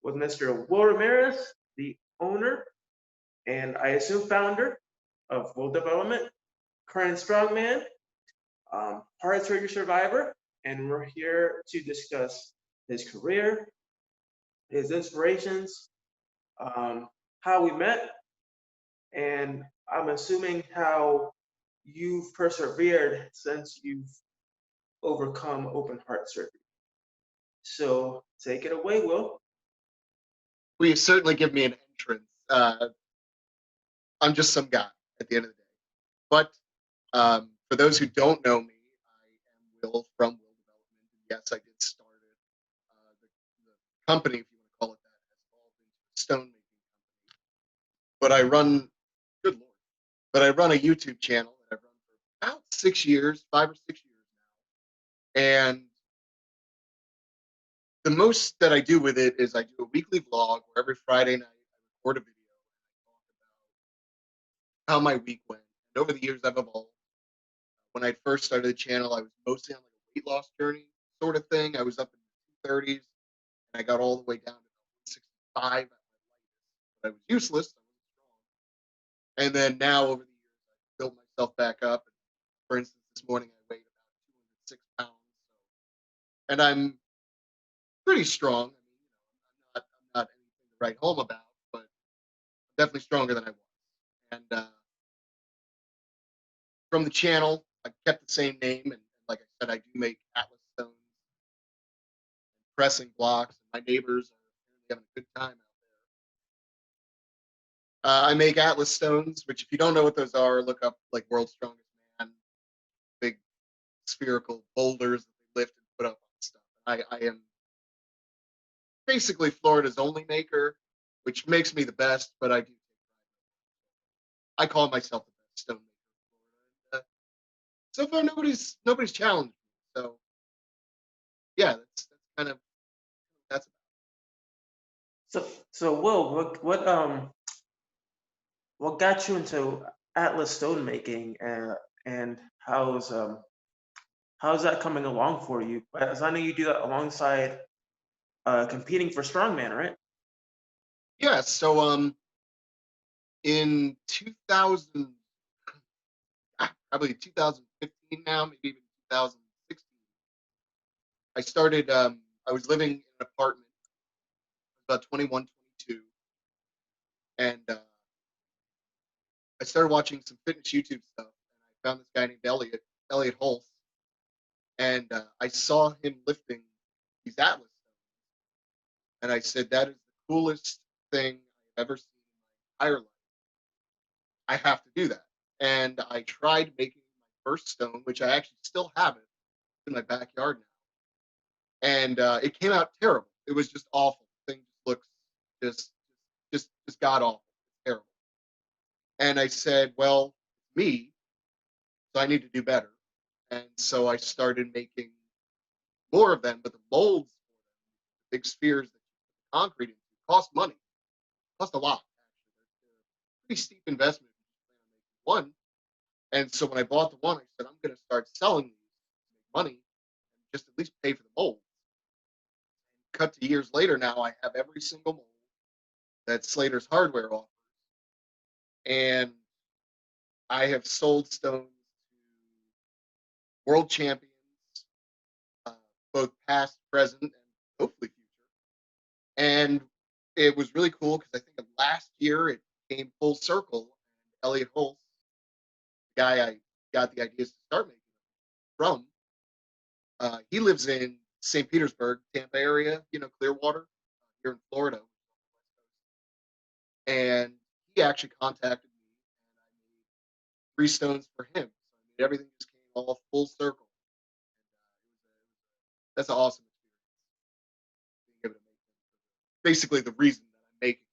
with Mr. Will Ramirez, the owner and I assume founder of Will Development, current strongman, heart surgery survivor, and we're here to discuss his career, his inspirations, how we met, and I'm assuming how you've persevered since you've overcome open heart surgery. So take it away, Will. Well, you've certainly given me an entrance. I'm just some guy at the end of the day. But for those who don't know me, I am Will from Will Development. And yes, I did start it. The company, if you want to call it that, has evolved into a stone making company. But I run, good Lord, but I run a YouTube channel that I've run for about 6 years, 5 or 6 years now. And the most that I do with it is I do a weekly vlog where every Friday night I record a video and I talk about how my week went. And over the years, I've evolved. When I first started the channel, I was mostly on like a weight loss journey sort of thing. I was up in the 230s and I got all the way down to 165 at my lightest. But I was useless. I wasn't strong. And then now over the years, I've built myself back up. And for instance, this morning I weighed about 206 pounds. And I'm pretty strong. I mean, I'm not anything to write home about, but I'm definitely stronger than I was. And from the channel, I kept the same name, and like I said, I do make Atlas stones, and pressing blocks. And my neighbors are having a good time out there. I make Atlas stones, which if you don't know what those are, look up like World's Strongest Man, big spherical boulders that they lift and put up on stuff. I am basically Florida's only maker, which makes me the best, but I do take pride. I call myself the best stone maker in Florida. And, so far, nobody's challenged me. So yeah, that's kind of that's So Will, what got you into Atlas stone making, and how's that coming along for you? As I know you do that alongside competing for strongman, right? yeah. So in 2000, probably 2015 now, maybe even 2016, I started. I was living in an apartment, about 21, 22, and I started watching some fitness YouTube stuff, and I found this guy named Elliot Holtz, and I saw him lifting these Atlas stones, and I said, "That is the coolest thing I've ever seen in my entire life. I have to do that." And I tried making my first stone, which I actually still have it in my backyard now, and it came out terrible. It was just awful. The thing just looks just just god awful. It's terrible. And I said, "Well, me, so I need to do better." And so I started making more of them, but the molds for them, the big spheres that you put the concrete into, cost money, cost a lot. Actually, they're pretty steep investment if you plan on making one. And so when I bought the one, I said, I'm going to start selling these to make money and just at least pay for the molds. Cut to years later now, I have every single mold that Slater's Hardware offers. And I have sold stones to world champions, uh, both past, present, and hopefully future. And it was really cool because I think last year it came full circle. And Elliot Holtz, the guy I got the ideas to start making from, he lives in St. Petersburg, Tampa area, Clearwater, here in Florida, and he actually contacted me, and I made 3 stones for him. So I made everything just came all full circle, and that's an awesome experience. Being able to make them, basically the reason that I'm making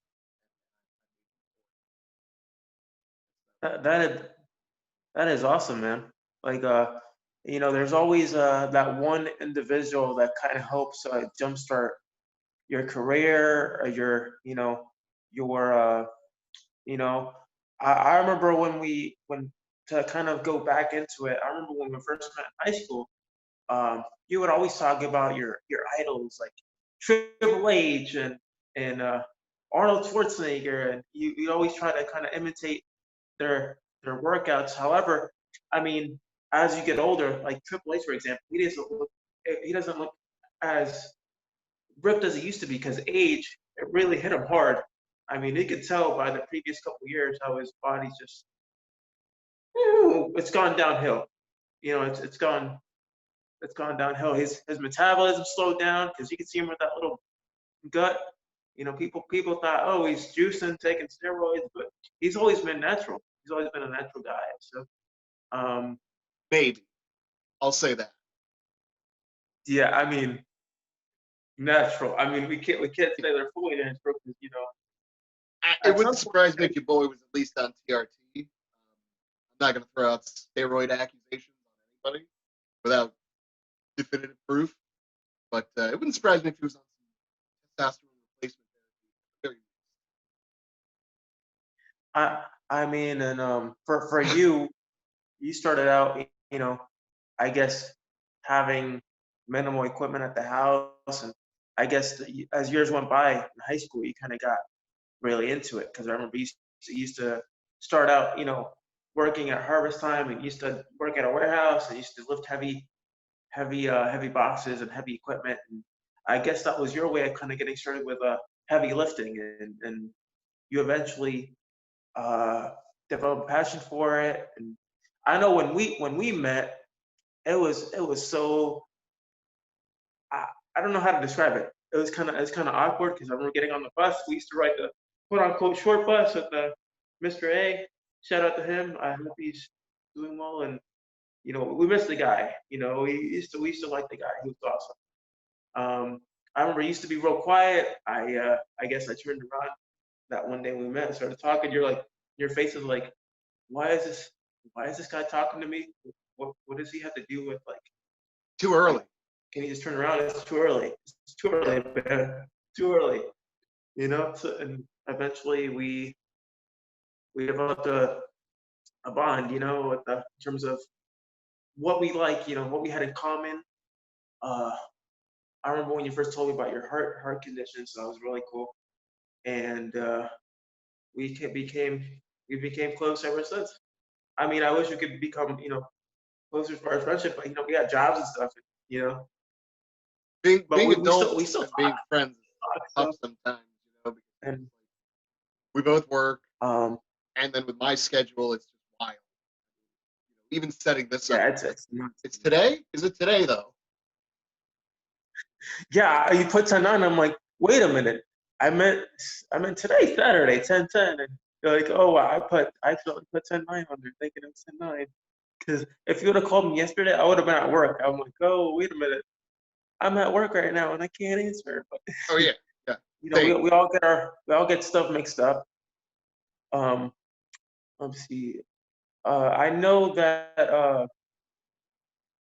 That is that is awesome, man. Like there's always that one individual that kind of helps jumpstart your career, or your you know. I remember when to kind of go back into it. I remember when we first met in high school. You would always talk about your idols like Triple H and and Arnold Schwarzenegger, and you always try to kind of imitate their workouts. However, I mean, as you get older, like Triple H, for example, he doesn't look as ripped as he used to be because age it really hit him hard. I mean, you could tell by the previous couple years how his body's just it's gone downhill. You know, it's gone downhill. His metabolism slowed down because you can see him with that little gut. You know, people thought, oh, he's juicing, taking steroids, but he's always been natural. He's always been a natural guy. So, um, Maybe. I'll say that. yeah, I mean, natural. I mean, we can't say they're fully natural because It at wouldn't some surprise me point, if your boy was at least on TRT. I'm not going to throw out steroid accusations on anybody without definitive proof, but it wouldn't surprise me if he was on some testosterone replacement therapy. I mean, and for you started out, I guess having minimal equipment at the house, and I guess as years went by in high school, you kind of got really into it because I remember you used to start out, working at harvest time and used to work at a warehouse and used to lift heavy boxes and heavy equipment. And I guess that was your way of kind of getting started with heavy lifting, and you eventually uh, developed a passion for it. And I know when we met, it was so I, I don't know how to describe it. It was kind of awkward because I remember getting on the bus. We used to ride the quote unquote short bus with the Mr. A. Shout out to him. I hope he's doing well. And we missed the guy. We used to like the guy. He was awesome. I remember he used to be real quiet. I guess I turned around that one day when we met and started talking. Your face is like, why is this guy talking to me? What does he have to do with Too like early. can you just turn around? It's too early. It's too early, man. Too early. So, and eventually we developed a bond, in terms of what we like, what we had in common. Uh, I remember when you first told me about your heart condition, so that was really cool. And we became close ever since. I mean, I wish we could become, closer for our friendship, but we got jobs and stuff, you know. But Being we still we adults still and being friends is talk. tough So, sometimes, because and we both work, um, and then with my schedule, it's just wild. Even setting this up, yeah, it's nuts. it's today. Is it today though? Yeah, you put 10 on. I'm like, wait a minute. I meant today, Saturday, 10:10, and you're like, oh, wow, I accidentally put 10:9 on there, thinking it was 10:9. Because if you would have called me yesterday, I would have been at work. I'm like, oh, wait a minute, I'm at work right now and I can't answer. But Oh yeah, yeah. we Same. we all get stuff mixed up. Um, let's see. I know that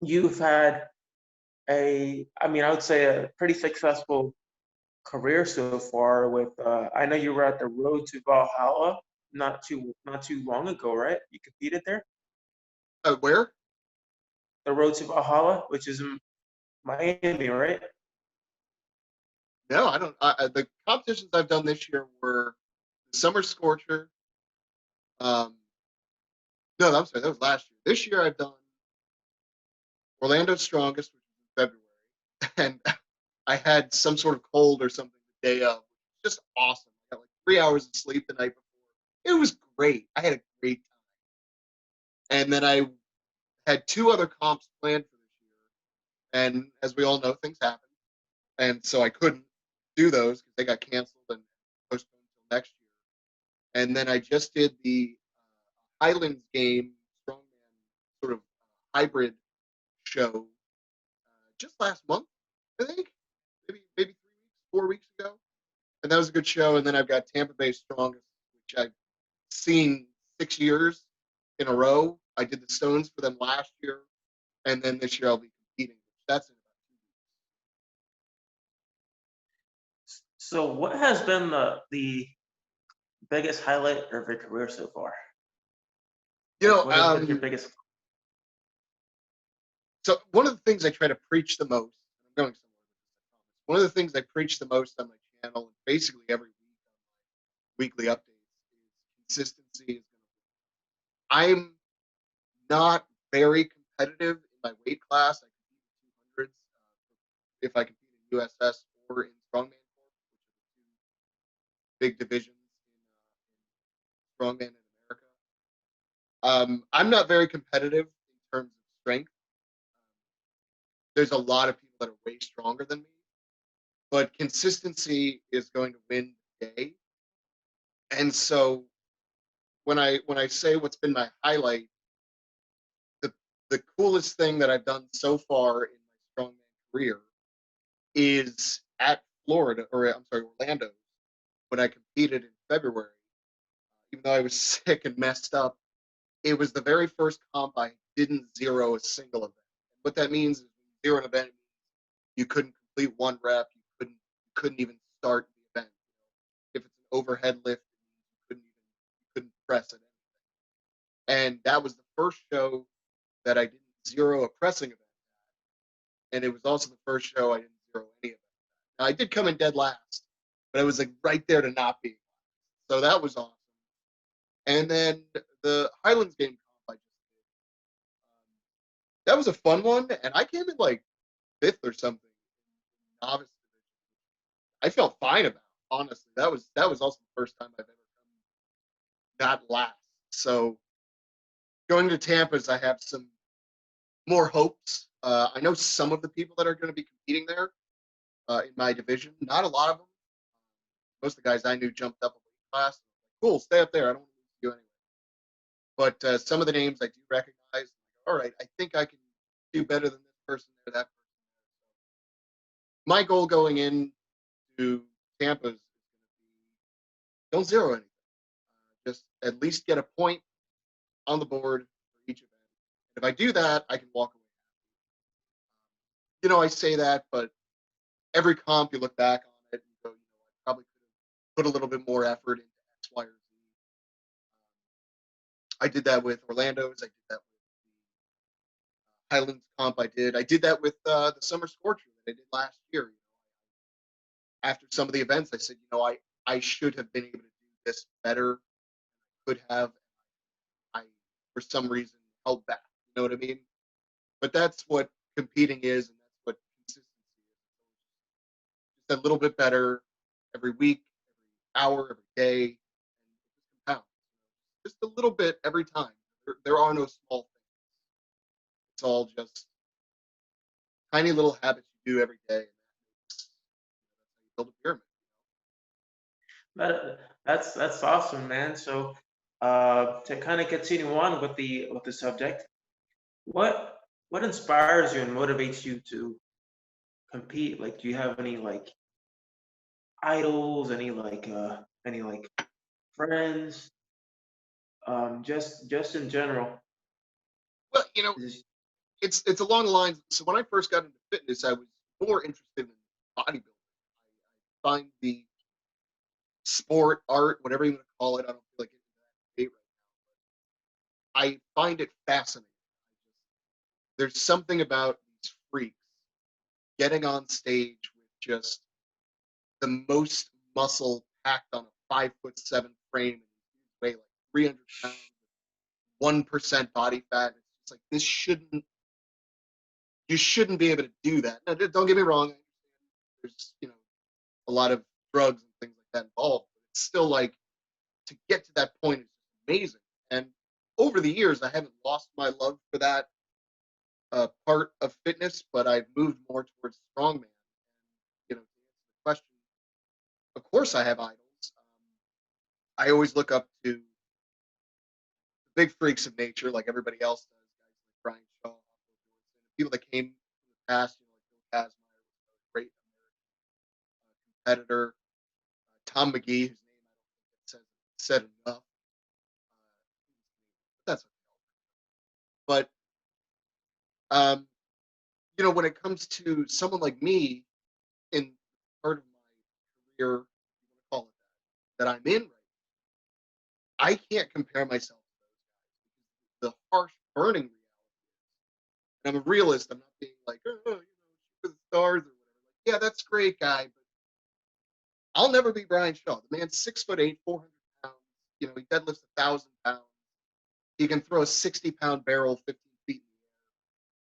you've had I mean, I would say a pretty successful career so far with I know you were at the Road to Valhalla not too long ago, right? You competed there? Where? The Road to Valhalla, which is in Miami, right? No, I don't. The competitions I've done this year were the Summer Scorcher. Um, no, I'm sorry, that was last year. This year I've done Orlando's Strongest, which was in February, and I had some sort of cold or something the day of. Just awesome. I got like 3 hours of sleep the night before. It was great. I had a great time. And then I had two other comps planned for this year. And as we all know, things happen. And so I couldn't do those because they got canceled and postponed until next year. And then I just did the Highlands game, Strongman sort of hybrid show just last month, I think, maybe 3 weeks, 4 weeks ago, and that was a good show. And then I've got Tampa Bay Strongest, which I've seen 6 years in a row. I did the Stones for them last year, and then this year I'll be competing. That's in about 2 weeks. So what has been the biggest highlight of your career so far? You Like know, what has been your biggest so one of the things I try to preach the most, I'm going somewhere with this, I promise. One of the things I preach the most on my channel and basically every week on my weekly updates is consistency is going to. I'm not very competitive in my weight class. I compete in 200s if I compete in USS or in Strongman Corp, which are the two big divisions in Strongman in America. I'm not very competitive in terms of strength. There's a lot of people that are way stronger than me, but consistency is going to win the day. And so when I say what's been my highlight, the the coolest thing that I've done so far in my strongman career is at Florida, or I'm sorry, Orlando, when I competed in February. Even though I was sick and messed up, it was the very first comp I didn't zero a single event. What that means is when you zero an event, you couldn't complete one rep, you couldn't even start the event. If it's an overhead lift, you couldn't press it. And that was the first show that I didn't zero a pressing event, and it was also the first show I didn't zero any event. Now I did come in dead last, but I was like right there to not be. So that was awesome. And then the Highlands game comp I just did, that was a fun one, and I came in like fifth or something in novice division. I felt fine about it, honestly. That was also the first time I've ever come that last. So going to Tampa's, I have some more hopes. I know some of the people that are going to be competing there in my division. Not a lot of them. Most of the guys I knew jumped up a weight class. Cool, stay up there. I don't want to lose you anyway. But some of the names I do recognize. All right, I think I can do better than this person or that person. My goal going in to Tampa is going to be don't zero anything. Just at least get a point on the board for each event. If I do that, I can walk away. I say that, but every comp you look back on it and go, I probably could have put a little bit more effort into X, Y, or Z. I did that with Orlando's. I did that with the Highlands comp. I did that with the Summer Scorcher that I did last year. After some of the events, I said, I should have been able to do this better. Could have. I, for some reason, held back. You know what I mean? But that's what competing is, and that's what consistency is. Just a little bit better every week, every hour, every day, and it just compounds. Just a little bit every time. There are no small things. It's all just tiny little habits you do every day, and that's how you build a pyramid. That's awesome, man. So to kind of continue on with the subject, what what inspires you and motivates you to compete? Like, do you have any like idols, any like friends? Just in general. Well, Is- it's along the lines. So when I first got into fitness, I was more interested in bodybuilding. I find the sport, art, whatever you want to call it. I don't feel like getting into that debate right now. I find it fascinating. There's something about these freaks getting on stage with just the most muscle packed on a 5'7" frame and weigh like 300 pounds, 1% body fat. It's just like you shouldn't be able to do that. Now, don't get me wrong. There's a lot of drugs and things like that involved, but it's still like to get to that point is amazing. And over the years, I haven't lost my love for that part of fitness, but I've moved more towards strongman. To answer the question, of course, I have idols. I always look up to the big freaks of nature, like everybody else does. Guys like Brian Shaw, people that came from the past, like Bill Kazmaier was a great American competitor. Tom McGee, whose name I don't think said enough. That's okay. But when it comes to someone like me in part of my career, you want to call it that I'm in right now, I can't compare myself to those guys because the harsh burning reality is, and I'm a realist. I'm not being like, shoot for the stars or whatever. Like, yeah, that's great, guy, but I'll never be Brian Shaw. The man's 6'8", 400 pounds. He deadlifts 1,000 pounds. He can throw a 60-pound barrel 15 feet in the air.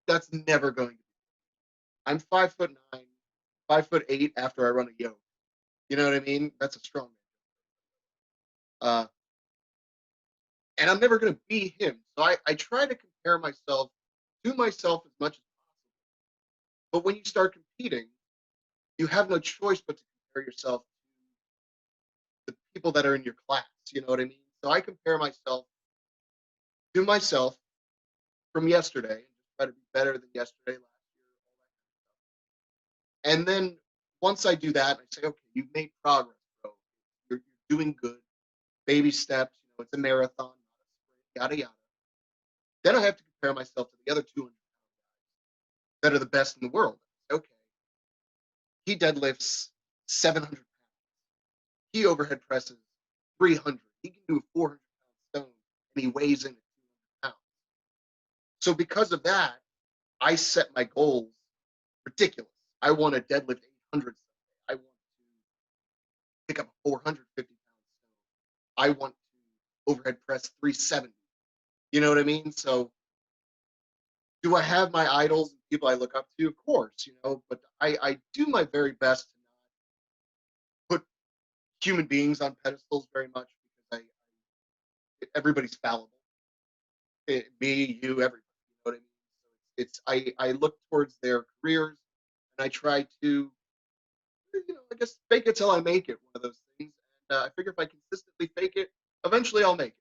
That's never going to be. I'm 5'9", 5'8" after I run a yoke. You know what I mean? That's a strong man. And I'm never going to be him. So I try to compare myself to myself as much as possible. But when you start competing, you have no choice but to compare yourself to the people that are in your class. You know what I mean? So I compare myself to myself from yesterday and just try to be better than yesterday, last year, all that kind of stuff. And then once I do that, I say, okay, you've made progress, bro. You're doing good. Baby steps. It's a marathon, not a sprint, yada yada. Then I have to compare myself to the other 200 that are the best in the world. Okay, he deadlifts 700 pounds. He overhead presses 300. He can do a 400-pound stone, and he weighs in at 200 pounds. So because of that, I set my goals ridiculous. I want to deadlift 800 someday. I want to pick up a 450-pound stone. I want to overhead press 370. You know what I mean? So do I have my idols and people I look up to? Of course, but I do my very best to not put human beings on pedestals very much because everybody's fallible. Me, you, everybody. You know what I mean? So I look towards their careers and I try to, I guess fake it till I make it. One of those things. And I figure if I consistently fake it, eventually I'll make it.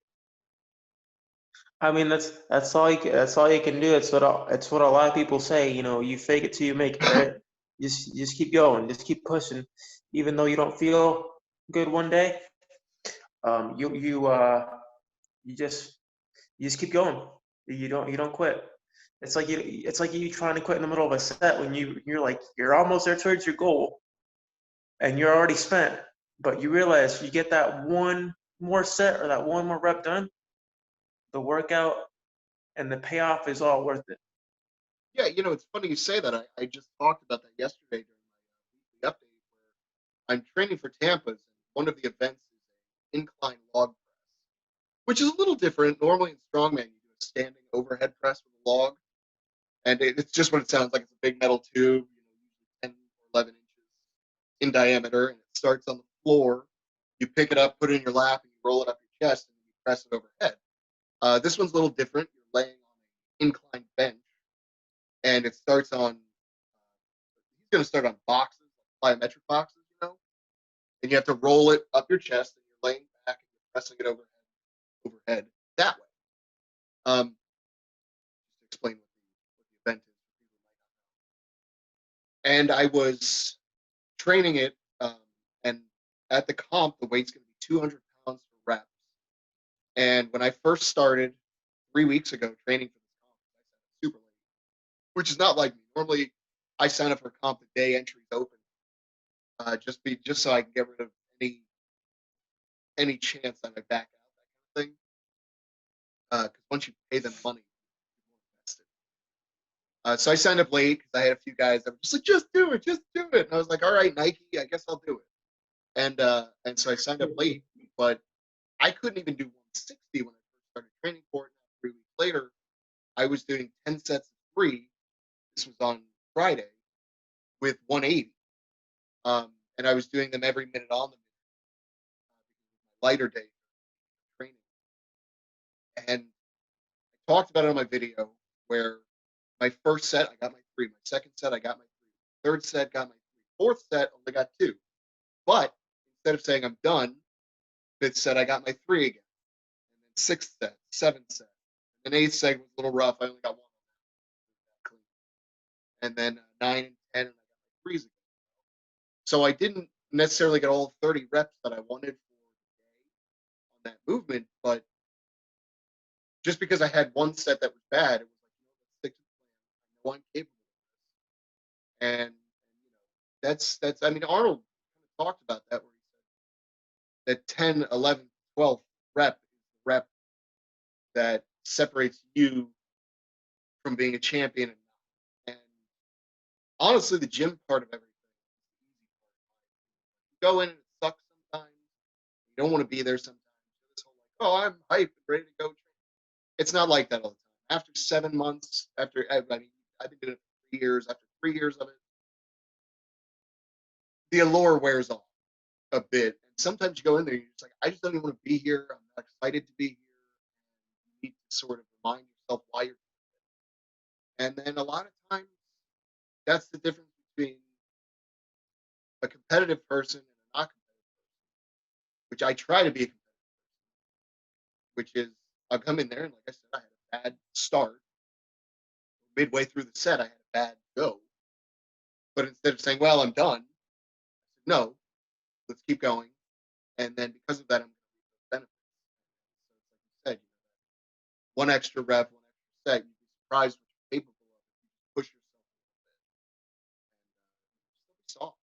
I mean, that's all you can do. It's what a lot of people say. You fake it till you make it, right? Just keep going, just keep pushing, even though you don't feel good one day. You just keep going. You don't quit. It's like you trying to quit in the middle of a set when you're almost there towards your goal, and you're already spent, but you realize you get that one more set or that one more rep done, the workout and the payoff is all worth it. Yeah, it's funny you say that. I just talked about that yesterday during my weekly update where I'm training for Tampa's, and one of the events is an incline log press, which is a little different. Normally in strongman, you do a standing overhead press with a log, and it's just what it sounds like. It's a big metal tube, usually 10 or 11 inches in diameter, and it starts on the floor. You pick it up, put it in your lap, and you roll it up your chest, and you press it overhead. This one's a little different. You're laying on an inclined bench, and it starts on. He's going to start on boxes, like plyometric boxes, and you have to roll it up your chest, and you're laying back and you're pressing it overhead that way. Just to explain what the event is for people who might not know. And I was training it, and at the comp, the weight's going to be 200 pounds for reps. And when I first started 3 weeks ago training for this comp, I signed up super late, which is not like me. Normally, I sign up for a comp the day entry's open, just so I can get rid of any chance that I back out, that kind of thing. Because once you pay them money, you're more invested. So I signed up late because I had a few guys that were just like, just do it, just do it. And I was like, all right, Nike, I guess I'll do it. And so I signed up late, but I couldn't even do 160 when I first started training for it. Now, 3 weeks later, I was doing 10 sets of 3. This was on Friday with 180. And I was doing them every minute on the minute because it was my lighter day training. And I talked about it on my video where my first set, I got my 3. My second set, I got my 3. Third set, got my 3. Fourth set, only got 2. But instead of saying I'm done, fifth set, I got my 3 again. And then sixth set, seventh set. And then eighth set was a little rough. I only got 1 on that. And then 9 and 10, and I got my 3s again. So I didn't necessarily get all 30 reps that I wanted for the day on that movement, but just because I had one set that was bad, it was like, let's stick to the plan. I know I'm capable of this. And that's I mean, Arnold kind of talked about that where he said that 10, 11, 12 rep is the rep that separates you from being a champion. And honestly, the gym part of everything is the easy part. You go in and it You don't want to be there sometimes. This whole like, oh, I'm hyped, ready to go. It's not like that all the time. After 7 months, after I mean, I've been doing it for 3 years. After 3 years of it, the allure wears off a bit. And sometimes you go in there, you're just like, I just don't even want to be here. I'm not excited to be here. You need to sort of remind yourself why you're. And then a lot of times, that's the difference between a competitive person and a not competitive person, which I try to be a competitive person, which is I'll come in there and like I said, I had a bad start. Midway through the set, I had a bad go. But instead of saying, well, I'm done, I said, no, let's keep going. And then because of that, I'm going to reap those benefits. So it's like you said, one extra rep, one extra set, you'd be surprised what you're capable of if you just push yourself a little bit. And just don't be soft.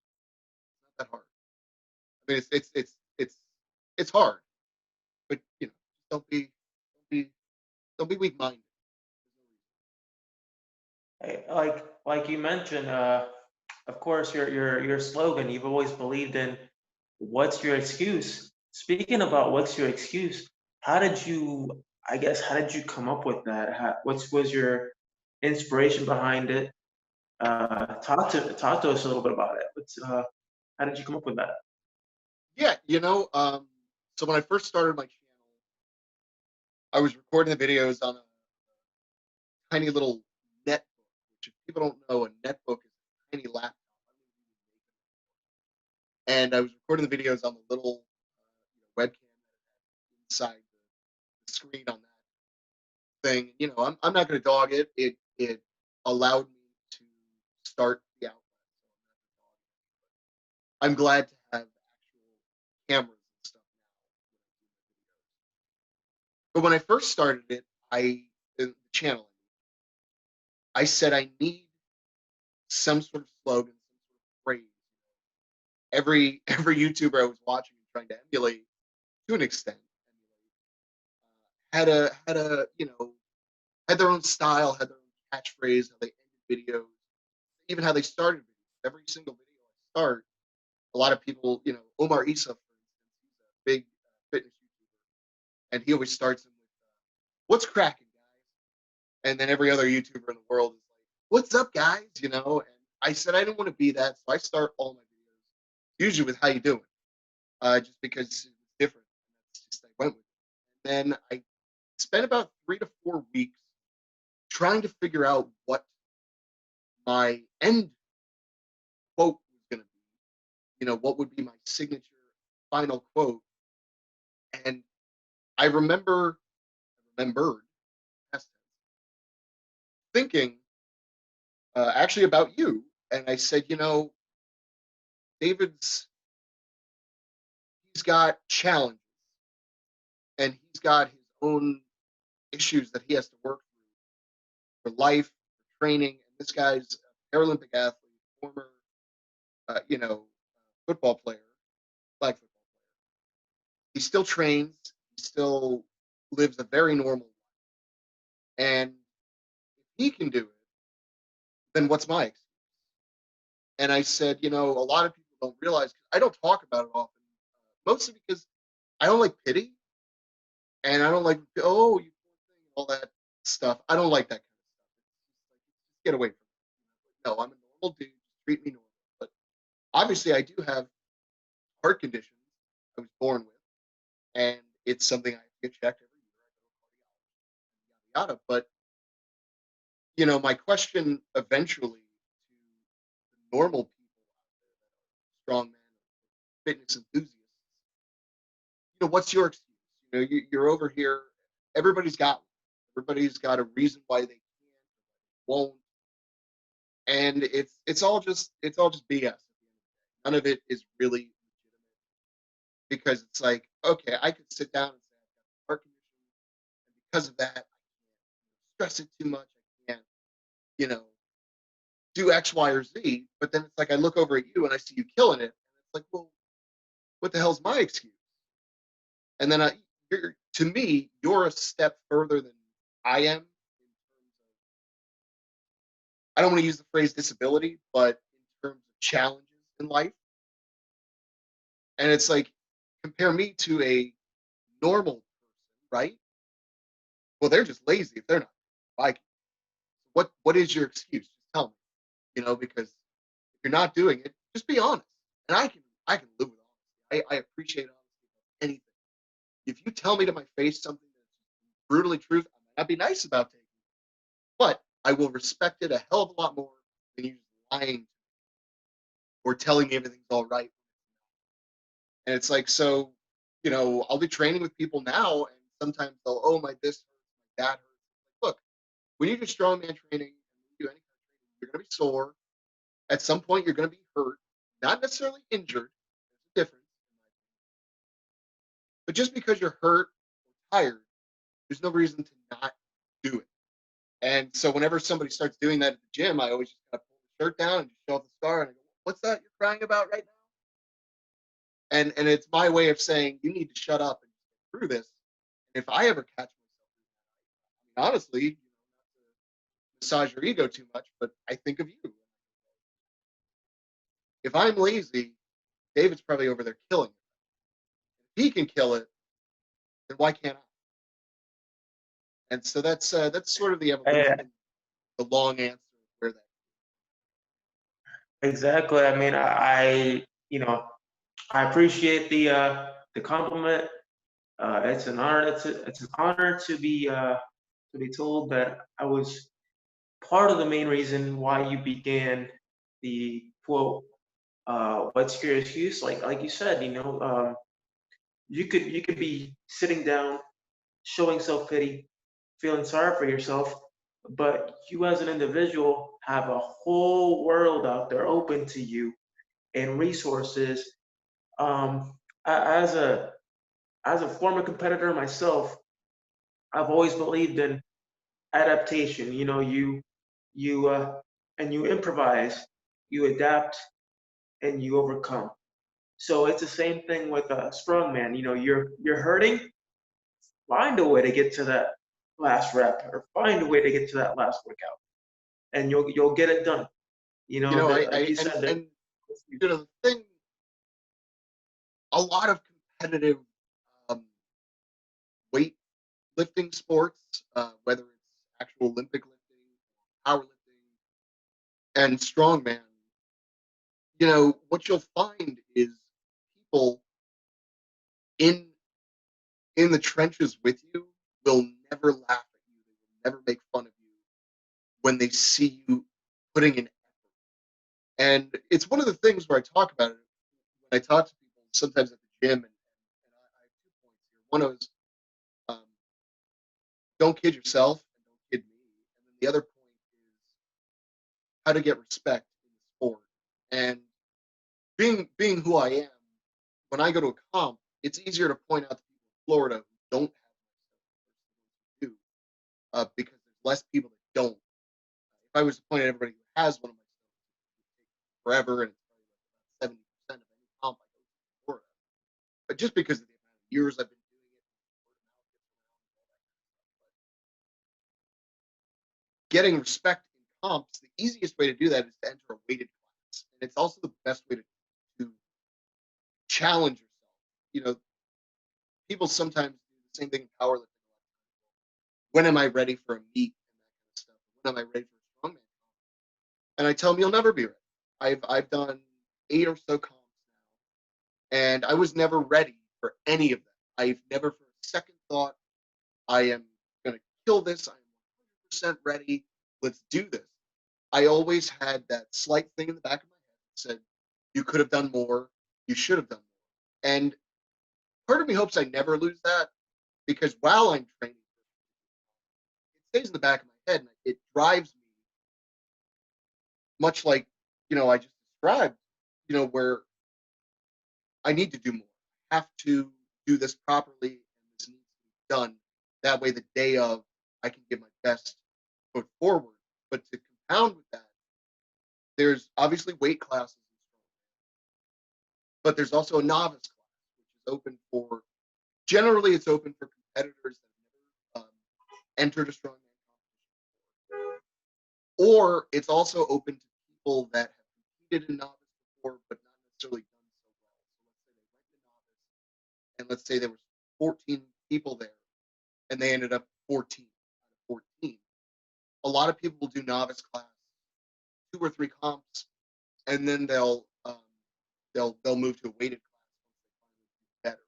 It's not that hard. I mean, it's hard, but don't be don't be weak minded. Hey, like you mentioned, of course, your slogan. You've always believed in what's your excuse. Speaking about what's your excuse, how did you? I guess how did you come up with that? What was your inspiration behind it? Talk to us a little bit about it. How did you come up with that? Yeah, so when I first started my channel, I was recording the videos on a tiny little netbook, which if people don't know, a netbook is a tiny laptop. And I was recording the videos on the little webcam inside the screen on that thing. I'm not going to dog it. It allowed me to start the outlet. I'm glad to have actual cameras and stuff now. But when I first started it, the channel, I said I need some sort of slogan, some sort of phrase. Every YouTuber I was watching and trying to emulate to an extent, had their own style, had their own catchphrase, how they ended videos, even how they started videos. Every single video I start, a lot of people, Omar Issa, for instance, he's a big fitness YouTuber, and he always starts them with, "What's cracking, guys?" And then every other YouTuber in the world is like, "What's up, guys?" And I said I didn't want to be that, so I start all my videos usually with "How you doing?" Just because it's different. That's just I went with it. And then I spent about 3 to 4 weeks trying to figure out what my end quote was going to be. What would be my signature final quote. And I remembered thinking actually about you. And I said, David's, he's got challenges and he's got his own issues that he has to work through for life, for training. And this guy's a Paralympic athlete, former, football player, flag football player. He still trains. He still lives a very normal life. And if he can do it, then what's my excuse? And I said, a lot of people don't realize, I don't talk about it often, mostly because I don't like pity and I don't like, oh, you poor thing, all that stuff. I don't like that kind of stuff. It's just get away from it. No, I'm a normal dude. Just treat me normal. But obviously, I do have heart conditions I was born with, and it's something I get checked every year. I go to cardiology, yada yada. But my question eventually to the normal people out there that are strongman fitness enthusiasts, what's your excuse? You're over here. Everybody's got one. Everybody's got a reason why they can't, won't, and it's all just BS. None of it is really legitimate because it's like, okay, I could sit down and say I've got a heart condition, and because of that, I can't stress it too much. I can't, you know, do X, Y, or Z. But then it's like I look over at you and I see you killing it, and it's like, well, what the hell's my excuse? And then to me, you're a step further than I am. I don't want to use the phrase disability, but in terms of challenges in life. And it's like, compare me to a normal person, right? Well, they're just lazy if they're not biking. What is your excuse? Just tell me, because if you're not doing it, just be honest. And I can live with honesty. I appreciate honesty about anything. If you tell me to my face something that's brutally truth, I might not be nice about taking it, but I will respect it a hell of a lot more than you just lying or telling me everything's all right. And it's like, so, I'll be training with people now, and sometimes they'll, oh, my this hurts, my that hurts. Look, when you do strongman training, and you do any kind of training, you're going to be sore. At some point, you're going to be hurt, not necessarily injured. There's a difference. But just because you're hurt or tired, there's no reason to not do it. And so whenever somebody starts doing that at the gym, I always just kind of pull the shirt down and just show off the scar, and I go, "What's that you're crying about right now?" And it's my way of saying you need to shut up and get through this. And if I ever catch myself, honestly, not to massage your ego too much, but I think of you. If I'm lazy, David's probably over there killing it. If he can kill it, then why can't I? And so that's sort of the Yeah, evolution, the long answer of where that. exactly. I mean, I appreciate the compliment. It's an honor. It's an honor to be told that I was part of the main reason why you began the quote. What's your excuse? Like you said, you could be sitting down, showing self pity, feeling sorry for yourself, but you as an individual have a whole world out there open to you and resources. Um, as a former competitor myself, I've always believed in adaptation. You and you improvise, you adapt, and you overcome. So it's the same thing with a strongman. You're hurting, find a way to get to that last rep or find a way to get to that last workout, and you'll get it done. Like I you said, that and the thing, a lot of competitive um, weight lifting sports, whether it's actual Olympic lifting, powerlifting, and strongman, what you'll find is people in in the trenches with you will never laugh at you. They will never make fun of you when they see you putting in effort. And it's one of the things where I talk about it when I talk to people sometimes at the gym. And I have 2 points here. One is um, don't kid yourself and don't kid me. And then the other point is how to get respect in the sport. And being who I am, when I go to a comp, it's easier to point out to people in Florida who don't have my stuff do, because there's less people that don't. If I was to point at everybody who has one of my stuff, it would take forever, and it's probably like about 70% of any comp I go to in Florida. But just because of the amount of years I've been doing it, word of mouth gets around and all that kind of stuff. But getting respect in comps, the easiest way to do that is to enter a weighted class, and it's also the best way to challenge yourself. You know, people sometimes do the same thing in powerlifting. When am I ready for a meet and that kind of stuff? When am I ready for a strongman comp? And I tell them you'll never be ready. I've done 8 or so comps now, and I was never ready for any of them. I've never for a second thought I am going to kill this. I'm 100% ready. Let's do this. I always had that slight thing in the back of my head that said, you could have done more. You should have done more. And part of me hopes I never lose that, because while I'm training, it stays in the back of my head and it drives me, much like, I just described, where I need to do more. I have to do this properly, and this needs to be done. That way, the day of, I can give my best foot forward. But to compound with that, there's obviously weight classes, but there's also a novice class, which is open for, generally, it's open for competitors that have never entered a strongman competition before. Or it's also open to people that have competed in novice before, but not necessarily done so well. So let's say they went to novice, and let's say there was 14 people there, and they ended up 14 out of 14. A lot of people will do novice class, 2 or 3 comps, and then they'll move to a weighted class once they find better.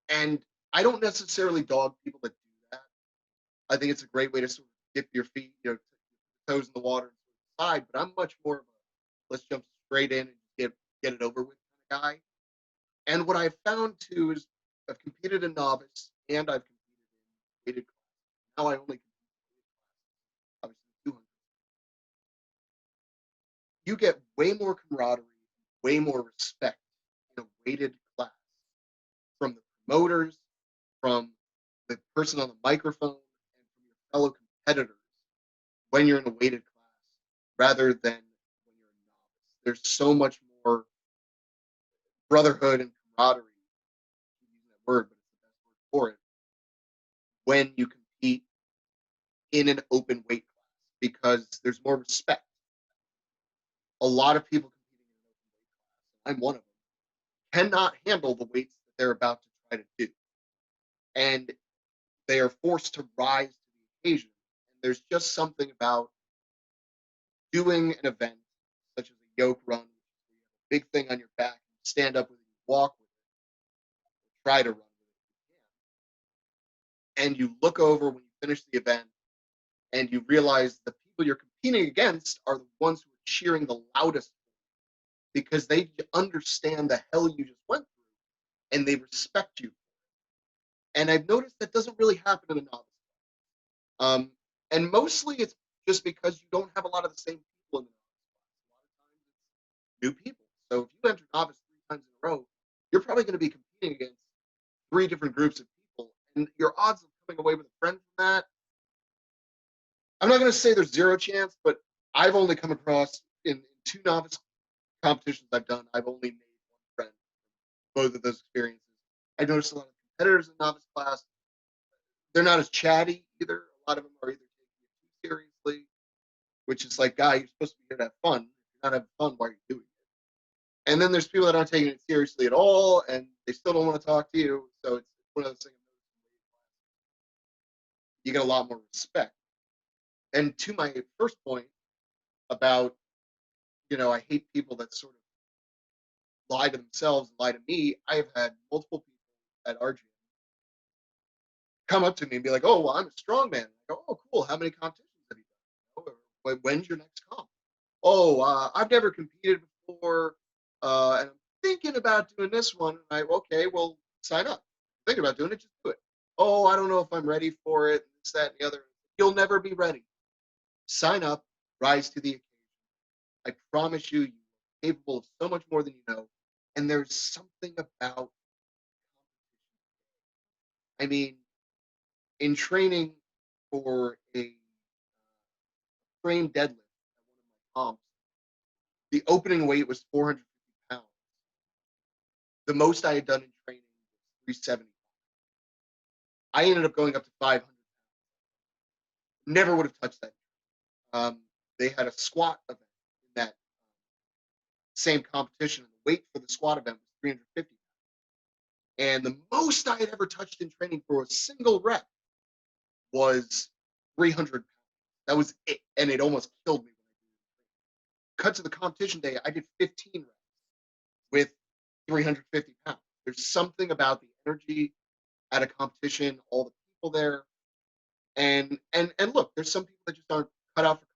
And I don't necessarily dog people that do that. I think it's a great way to sort of dip your feet, toes in the water and sort of decide. But I'm much more of a let's jump straight in and get it over with kind of guy. And what I've found too is I've competed in novice and I've competed in weighted class. Now I only compete in weighted classes, obviously 200. You get way more camaraderie, way more respect in a weighted class from the promoters, from the person on the microphone, and from your fellow competitors when you're in a weighted class rather than when you're a novice. There's so much more brotherhood and camaraderie. I'm using that word, but it's the best word for it. When you compete in an open weight class, because there's more respect. A lot of people competing in an open weight class, I'm one of them, cannot handle the weights that they're about to try to do. And they are forced to rise to the occasion. And there's just something about doing an event such as a yoke run, where you have a big thing on your back, you stand up with it, you walk with it, or try to run with it if you can. And you look over when you finish the event and you realize the people you're competing against are the ones who are cheering the loudest because they understand the hell you just went through and they respect you. And I've noticed that doesn't really happen in a novice. And mostly it's just because you don't have a lot of the same people in the novice class. A lot of times it's new people. So if you enter novice 3 times in a row, you're probably going to be competing against 3 different groups of people. And your odds of coming away with a friend from that, I'm not going to say there's 0 chance, but I've only come across in 2 novice competitions I've done, I've only made 1 friend from both of those experiences. I noticed a lot of competitors in novice class, they're not as chatty either. A lot of them are either taking it too seriously, which is like, guy, you're supposed to be here to have fun. If you're not having fun, why are you doing it? And then there's people that aren't taking it seriously at all, and they still don't want to talk to you. So it's one of those things. You get a lot more respect. And to my first point about, I hate people that sort of lie to themselves and lie to me. I've had multiple people at our gym come up to me and be like, "Oh, well, I'm a strongman." I go, "Oh, cool. How many competitions have you done? Or, when's your next comp?" "Oh, I've never competed before, and I'm thinking about doing this one." And okay, well, sign up. Thinking about doing it, just do it. "Oh, I don't know if I'm ready for it. This, that, and the other." You'll never be ready. Sign up, rise to the occasion. I promise you, you're capable of so much more than you know. And there's something about, I mean, in training for a frame deadlift at one of my comps, the opening weight was 450 pounds. The most I had done in training was 370. I ended up going up to 500 pounds. Never would have touched that. They had a squat event in that same competition, and the weight for the squat event was 350. And the most I had ever touched in training for a single rep was 300 pounds. That was it. And it almost killed me when I did it. Cut to the competition day, I did 15 reps with 350 pounds. There's something about the energy at a competition, all the people there. And look, there's some people that just aren't cut out for comps.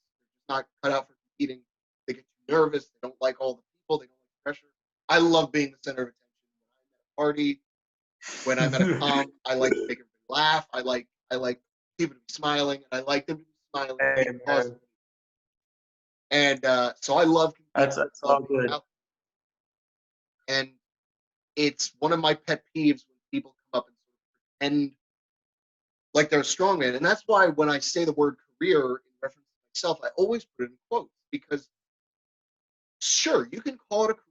They're just not cut out for competing. They get too nervous. They don't like all the people. They don't like the pressure. I love being the center of attention. When I'm at a party, when I'm at a comp, I like to make everybody laugh. I like people to be smiling, and I like them to be smiling. Hey, man. And so I love competing. That's all good. And it's one of my pet peeves when people come up and sort of pretend like they're a strongman. And that's why when I say the word career in reference to myself, I always put it in quotes, because sure, you can call it a career.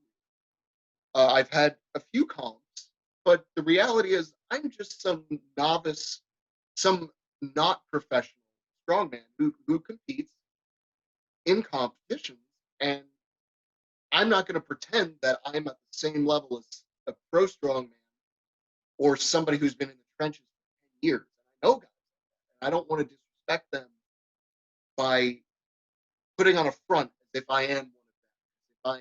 I've had a few comps, but the reality is I'm just some novice, some not professional strongman who competes in competitions. And I'm not going to pretend that I'm at the same level as a pro strongman or somebody who's been in the trenches for 10 years. And I know guys like that. And I don't want to disrespect them by putting on a front as if I am one of them, as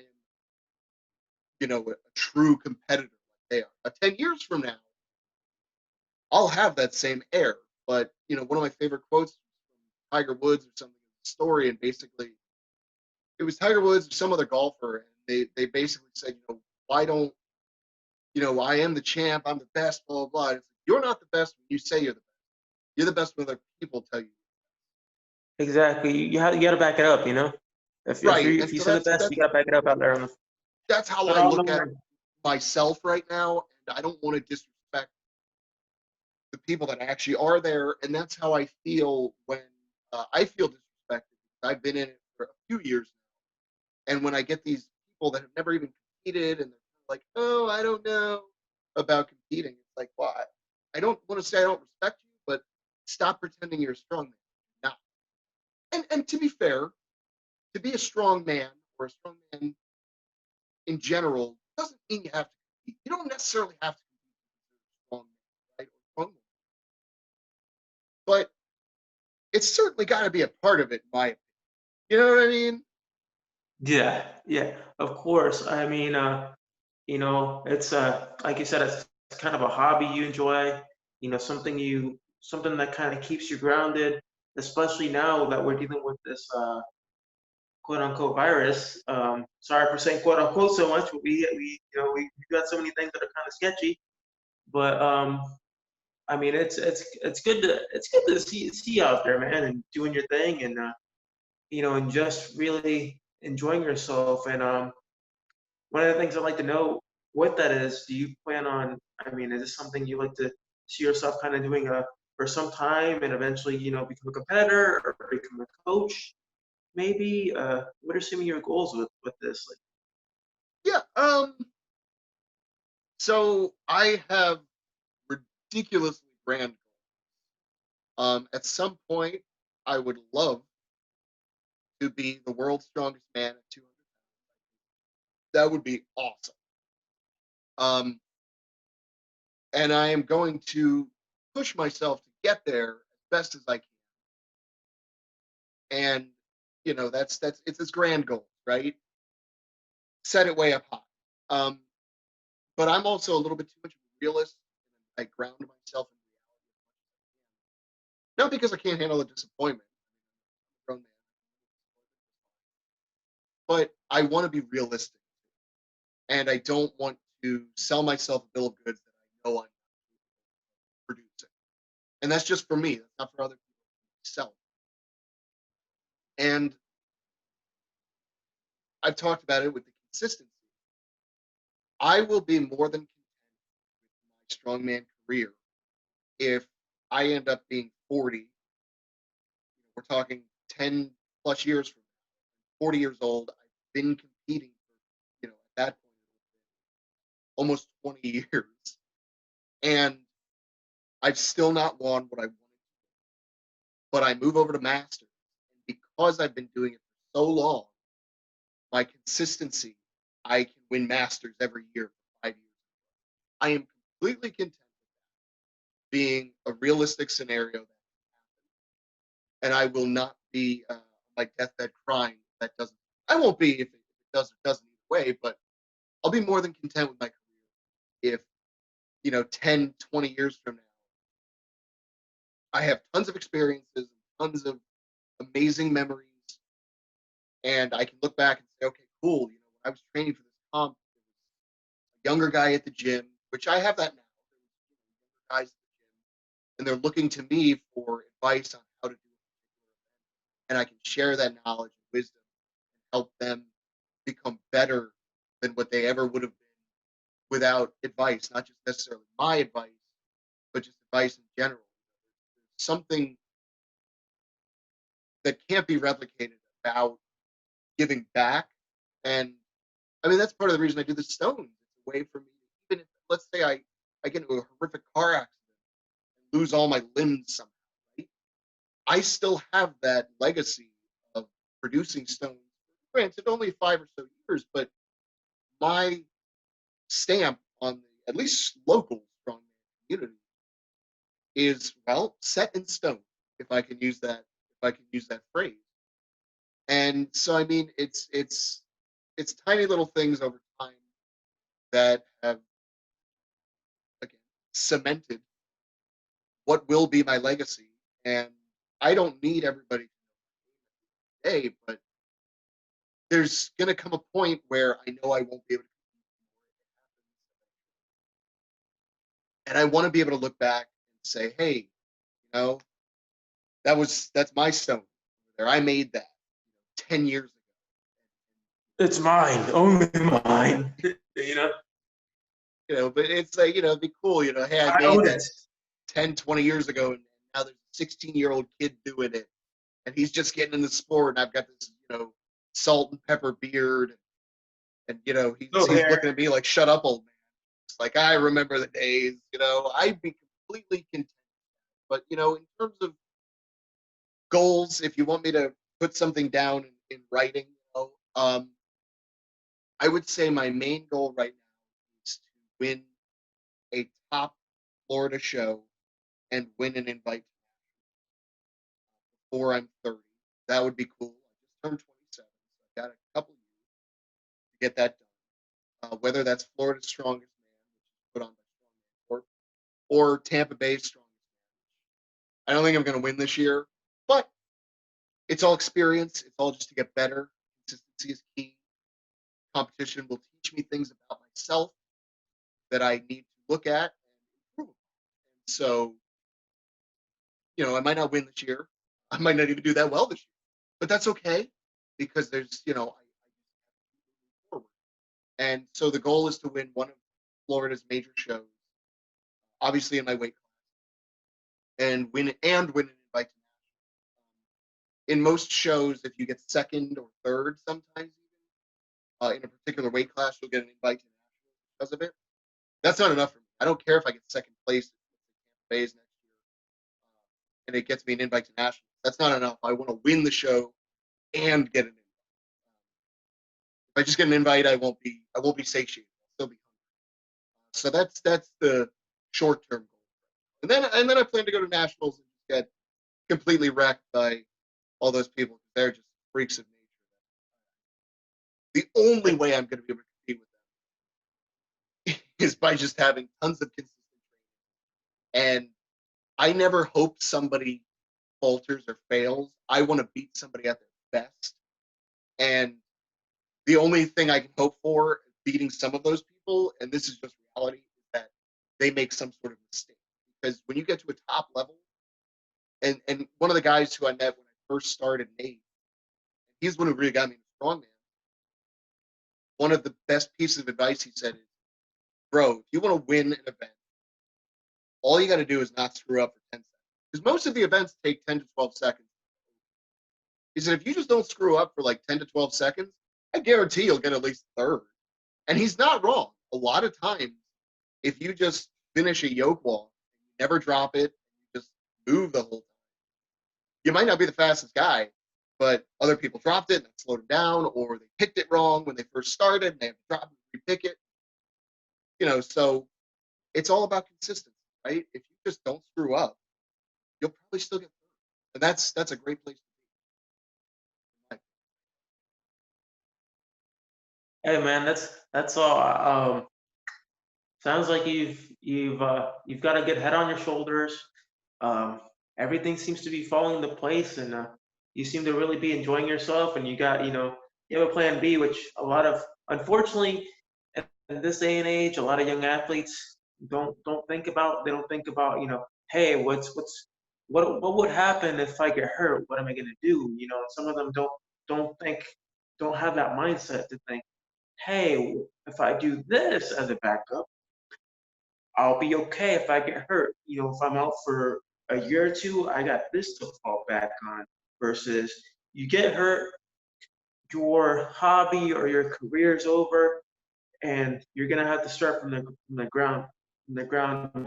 if I am, a true competitor like they are. 10 years from now, I'll have that same air. But, one of my favorite quotes from Tiger Woods or something, story, and basically it was Tiger Woods or some other golfer, and they basically said, why don't, I am the champ, I'm the best, blah, blah, blah. It's like, you're not the best when you say you're the best. You're the best when other people tell you. Exactly. You got to back it up, Right. If And you so say the that's best, you got to back it up out there on that's how but I on the look at line. myself right now. And I don't want to disrespect the people that actually are there. And that's how I feel when I feel disrespected. I've been in it for a few years now. And when I get these people that have never even competed and they're like, oh, I don't know about competing, it's like, well, I don't want to say I don't respect you, but stop pretending you're a strong man. Now, and to be fair, to be a strong man or a strong man in general doesn't mean you have to compete. You don't necessarily have to compete to be a strong man, right? Or strong woman. But it's certainly got to be a part of it, in my opinion. You know what I mean? Yeah, yeah, of course. I mean, it's like you said, it's kind of a hobby you enjoy, something that kind of keeps you grounded, especially now that we're dealing with this quote unquote virus. Sorry for saying quote unquote so much, but we got so many things that are kind of sketchy. But I mean, it's good to see you out there, man, and doing your thing, and and just really enjoying yourself. And one of the things I'd like to know what that is. Do you plan on? I mean, is this something you like to see yourself kind of doing for some time, and eventually, become a competitor or become a coach? Maybe. What are some of your goals with this? Like, Yeah. So I have ridiculously grand goals. At some point, I would love to be the world's strongest man at 200 pounds. That would be awesome. Um, and I am going to push myself to get there as best as I can. And it's grand goals, right? Set it way up high. Um, but I'm also a little bit too much of a realist, and I ground myself in reality as much as I can. Not because I can't handle the disappointment. I mean, I'm a grown man, but I want to be realistic, and I don't want to sell myself a bill of goods that I know I'm not producing. And that's just for me. That's not for other people to sell. And I've talked about it with the consistency. I will be more than content with my strongman career if I end up being 40. We're talking 10 plus years from now. 40 years old. I've been competing for, at that point, almost 20 years. And I've still not won what I wanted to, but I move over to Masters. And because I've been doing it for so long, my consistency, I can win Masters every year for 5 years. I am completely content with that being a realistic scenario that can happen. And I will not be on my deathbed crying if that doesn't. I won't be if it does or doesn't either way, but I'll be more than content with my career if, 10, 20 years from now, I have tons of experiences, tons of amazing memories, and I can look back and say, okay, cool. When I was training for this comp, there was a younger guy at the gym, which I have that now. There was, younger guys at the gym, and they're looking to me for advice on how to do a particular event, and I can share that knowledge and wisdom and help them become better than what they ever would have been without advice, not just necessarily my advice, but just advice in general. There's something that can't be replicated about giving back. And I mean, that's part of the reason I do the stones. It's a way for me, even if, let's say I get into a horrific car accident and lose all my limbs somehow, right? I still have that legacy of producing stones. Granted, only 5 or so years, but my stamp on the at least local strongman is, well, set in stone, if I can use that phrase. And so, I mean, it's tiny little things over time that have, again, cemented what will be my legacy. And I don't need everybody to know today, but there's going to come a point where I know I won't be able to compete. And I want to be able to look back and say, hey, you know, that's my stone there. I made that 10 years ago. It's mine, only mine. You know, But it's like, it'd be cool, hey, I I made own that it. 10, 20 years ago, and now there's a 16-year-old kid doing it, and he's just getting in the sport, and I've got this, salt and pepper beard, and No he's hair. looking at me like, shut up, old man. It's like, I remember the days, I'd be completely content. But in terms of goals, if you want me to put something down in writing, I would say my main goal right now is to win a top Florida show and win an invite before I'm 30. That would be cool. I just turned 27, so I've got a couple years to get that done. Whether that's Florida's Strongest Man, which is put on by Strongman Career, or Tampa Bay's Strongest Man. I don't think I'm going to win this year, but it's all experience. It's all just to get better. Consistency is key. Competition will teach me things about myself that I need to look at and improve. And so, I might not win this year. I might not even do that well this year, but that's okay because there's, I move forward. And so the goal is to win one of Florida's major shows, obviously in my weight class, and win an invite to national. In most shows, if you get second or third, sometimes even in a particular weight class, you'll get an invite to national because of it. That's not enough for me. I don't care if I get second place at Tampa Bay's next year, and it gets me an invite to national. That's not enough. I want to win the show and get an invite. If I just get an invite, I won't be satiated. I'll still be hungry. So that's the short term goal. And then I plan to go to nationals and get completely wrecked by all those people. They're just freaks of nature. The only way I'm going to be able to compete with them is by just having tons of consistent training. And I never hope somebody falters or fails. I want to beat somebody at their best. And the only thing I can hope for beating some of those people, and this is just reality, is that they make some sort of mistake. Because when you get to a top level, and one of the guys who I met when I first started, Nate, he's the one who really got me into strongman. One of the best pieces of advice he said is, bro, if you want to win an event, all you got to do is not screw up for 10 seconds. Because most of the events take 10 to 12 seconds. He said, if you just don't screw up for like 10 to 12 seconds, I guarantee you'll get at least third. And he's not wrong. A lot of times, if you just finish a yoke walk, you never drop it, you just move the whole time, you might not be the fastest guy, but other people dropped it and slowed them down, or they picked it wrong when they first started and they have to drop it and repick it. So it's all about consistency, right? If you just don't screw up, you'll probably still get third. And that's a great place to be. Hey man, that's all. Sounds like you've got a good head on your shoulders. Um, Everything seems to be falling into place, and you seem to really be enjoying yourself. And you have a plan B, which a lot of, unfortunately, in this day and age, a lot of young athletes don't think about. They don't think about, hey, what would happen if I get hurt? What am I gonna do? Some of them don't have that mindset to think, hey, if I do this as a backup, I'll be okay if I get hurt. If I'm out for a year or two, I got this to fall back on. Versus you get hurt, your hobby or your career's over, and you're gonna have to start from the ground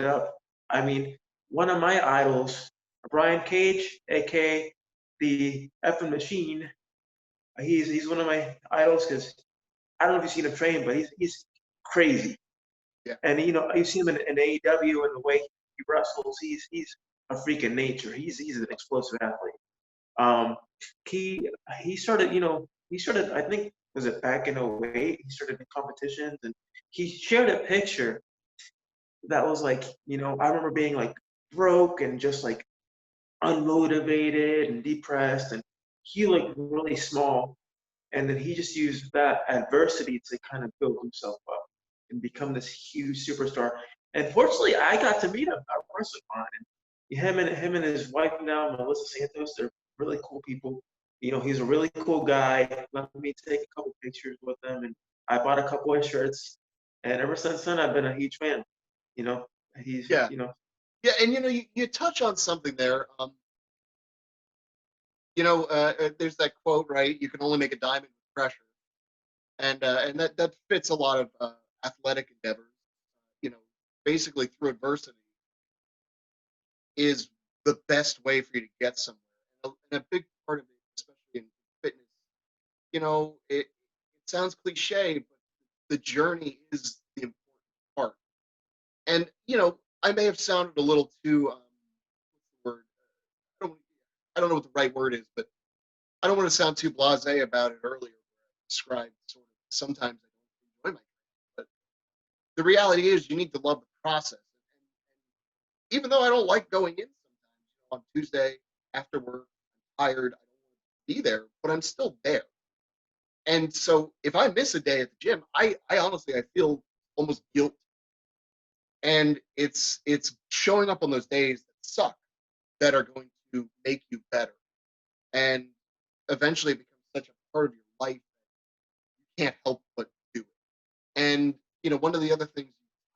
up. I mean, one of my idols, Brian Cage, aka the effing machine. He's one of my idols because I don't know if you've seen him train, but he's crazy. Yeah. And you see him in AEW and the way he wrestles. He's a freak in nature. He's an explosive athlete. Um, he started, he started, I think, was it back in '08? He started in competitions, and he shared a picture that was like, I remember being like broke and just like unmotivated and depressed, and he looked really small. And then he just used that adversity to kind of build himself up and become this huge superstar. And fortunately, I got to meet him at WrestleCon. And him and his wife now, Melissa Santos, they're really cool people. He's a really cool guy. Let me take a couple pictures with him, and I bought a couple of shirts. And ever since then, I've been a huge fan. You know, he's Yeah. Yeah, and you touch on something there. There's that quote, right? You can only make a diamond with pressure, and that fits a lot of athletic endeavors. You know, basically through adversity is the best way for you to get somewhere. And a big part of it, especially in fitness, it sounds cliche, but the journey is the important part. And I may have sounded a little too what's the word? I don't, I don't know what the right word is, but I don't want to sound too blasé about it earlier. Where I described sort of sometimes I don't enjoy my training, but the reality is you need to love the process. And even though I don't like going in sometimes, on Tuesday after work, I'm tired, I don't want to be there, but I'm still there. And so if I miss a day at the gym, I honestly I feel almost guilt. And it's showing up on those days that suck that are going to make you better. And eventually it becomes such a part of your life that you can't help but do it. And one of the other things you touched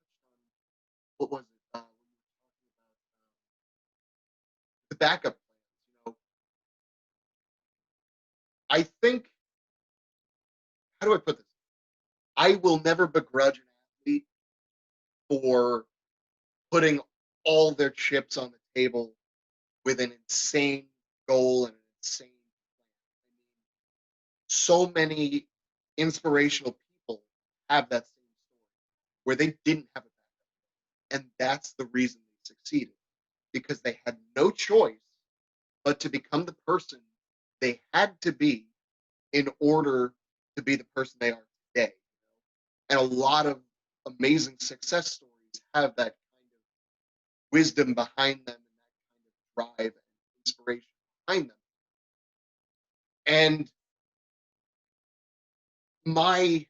on, what was it? When you were talking about the backup plans. I think, how do I put this? I will never begrudge an athlete for putting all their chips on the table with an insane goal and an insane plan. I mean, so many inspirational people have that same story where they didn't have a backup. And that's the reason they succeeded because they had no choice but to become the person they had to be in order to be the person they are today. And a lot of amazing success stories have that kind of wisdom behind them and that kind of drive and inspiration behind them. And my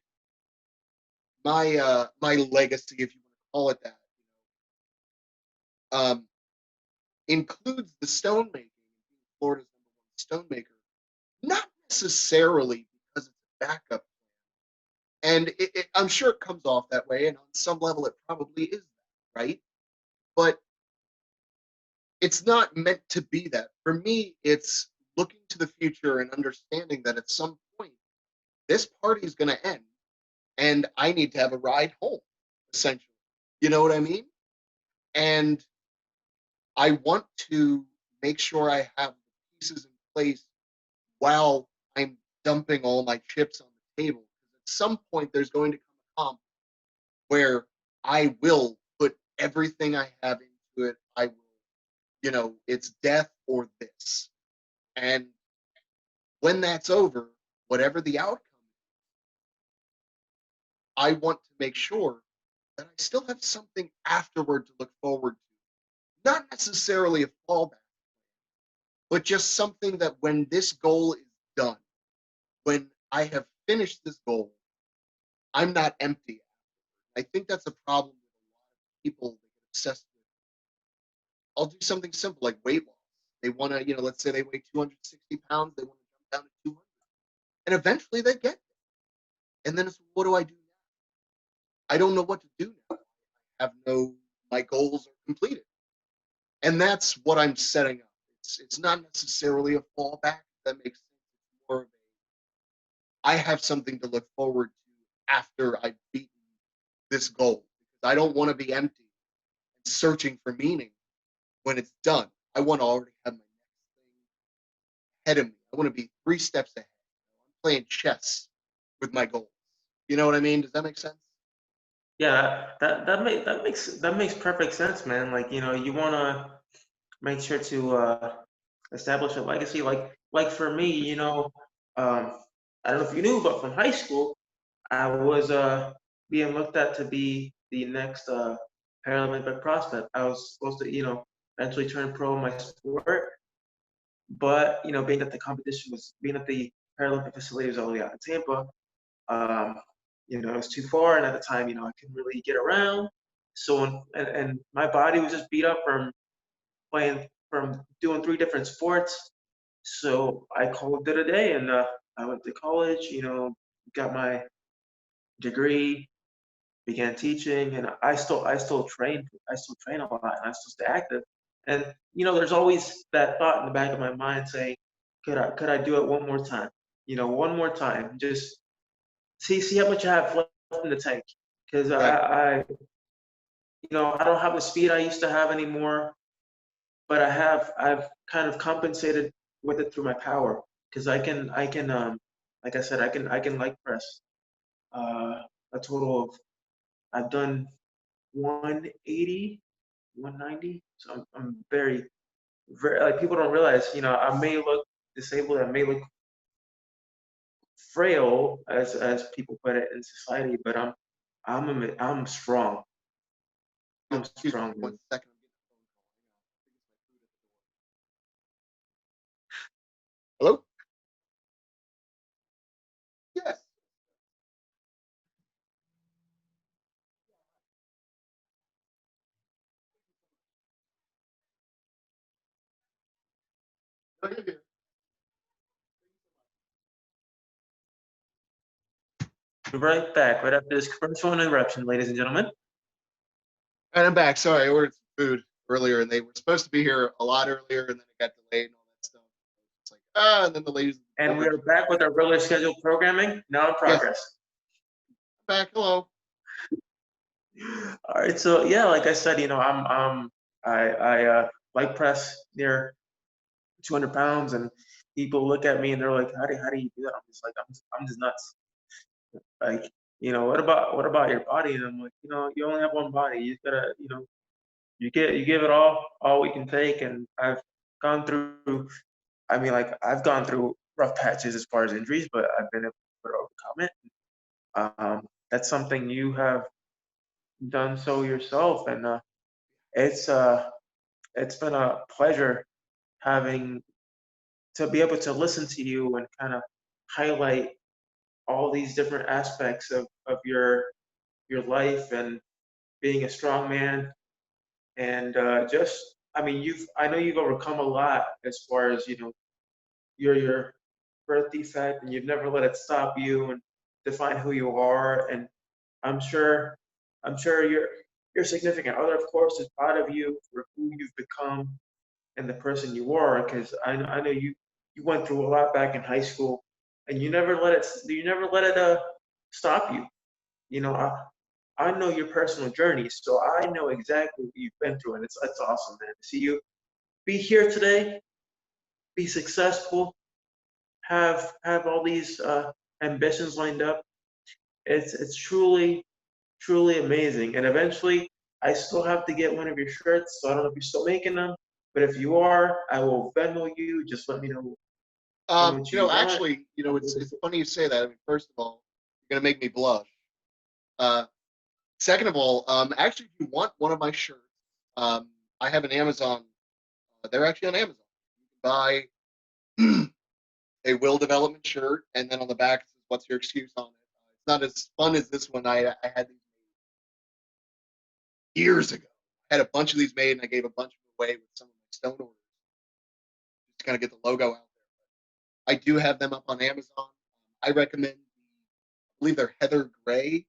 my legacy, if you want to call it that, um, includes the stone making, being Florida's number one stone maker, not necessarily because it's a backup. And I'm sure it comes off that way, and on some level, it probably is that, right? But it's not meant to be that. For me, it's looking to the future and understanding that at some point, this party is going to end, and I need to have a ride home, essentially. You know what I mean? And I want to make sure I have the pieces in place while I'm dumping all my chips on the table. Because at some point, there's going to come a time where I will put everything I have into it. I will, it's death or this. And when that's over, whatever the outcome, I want to make sure that I still have something afterward to look forward to. Not necessarily a fallback, but just something that when this goal is done, when I have finished this goal, I'm not empty. I think that's a problem with a lot of people that get obsessed with. I'll do something simple like weight loss. They want to, let's say they weigh 260 pounds, they want to jump down to 200. And eventually they get there. And then it's, what do I do now? I don't know what to do now. I have my goals are completed. And that's what I'm setting up. It's not necessarily a fallback. That makes sense. It's more of I have something to look forward to after I've beaten this goal. Because I don't want to be empty and searching for meaning when it's done. I want to already have my next thing ahead of me. I want to be 3 steps ahead. I'm playing chess with my goals. You know what I mean? Does that make sense? Yeah, that makes perfect sense, man. Like, you wanna make sure to establish a legacy. Like for me, I don't know if you knew, but from high school, I was being looked at to be the next Paralympic prospect. I was supposed to, eventually turn pro in my sport, but being at the Paralympic facility was only out in Tampa. Um, it was too far, and at the time, I couldn't really get around. So, and my body was just beat up from doing three different sports. So I called it a day, and I went to college. Got my degree, began teaching, and I still train a lot, and I still stay active. And there's always that thought in the back of my mind saying, could I do it one more time? One more time, just see how much I have left in the tank. Because Right. I don't have the speed I used to have anymore, but I've kind of compensated with it through my power. Because like I said, I can leg press a total of, I've done 180, 190. So I'm very, very, like, people don't realize, I may look disabled, I may look frail, as people put it in society, but I'm strong. I'm Excuse me strong, one man. second. Hello? Yes. Oh, you're good. Be right back, right after this commercial interruption, ladies and gentlemen. And I'm back. Sorry, I ordered some food earlier, and they were supposed to be here a lot earlier, and then it got delayed and all that stuff. It's like, and then the ladies at the And door we were are back with our regular scheduled programming, now in yes, progress. back. Hello. All right, so yeah, like I said, I leg press near 200 pounds, and people look at me and they're like, how do you do that? I'm just nuts. Like, what about your body? And I'm like, you only have one body. You just gotta, you give it all we can take. And gone through, I've gone through rough patches as far as injuries, but I've been able to overcome it. That's something you have done so yourself, and it's uh, it's been a pleasure having to be able to listen to you and kind of highlight all these different aspects of your life and being a strong man. And just, I know you've overcome a lot as far as, your birth defect, and you've never let it stop you and define who you are. And I'm sure, I'm sure your significant other, of course, is proud of you for who you've become and the person you are. Because I know you went through a lot back in high school, and you never let it stop you. You know, I know your personal journey, so I know exactly what you've been through, and it's awesome, man. To see you be here today, be successful, have all these ambitions lined up. It's truly amazing. And eventually, I still have to get one of your shirts, so I don't know if you're still making them, but if you are, I will Venmo you. Just let me know how much you want. Actually, it's funny you say that. I mean, first of all, you're gonna make me blush. Uh, Second of all, actually, if you want one of my shirts, I have an Amazon. They're actually on Amazon. You can buy a will development shirt, and then on the back it says "What's your excuse" on it. It's not as fun as this one. I had these years ago. I had a bunch of these made, and I gave a bunch of them away with some of my stone orders, just to kind of get the logo out there. I do have them up on Amazon. I recommend I believe they're heather gray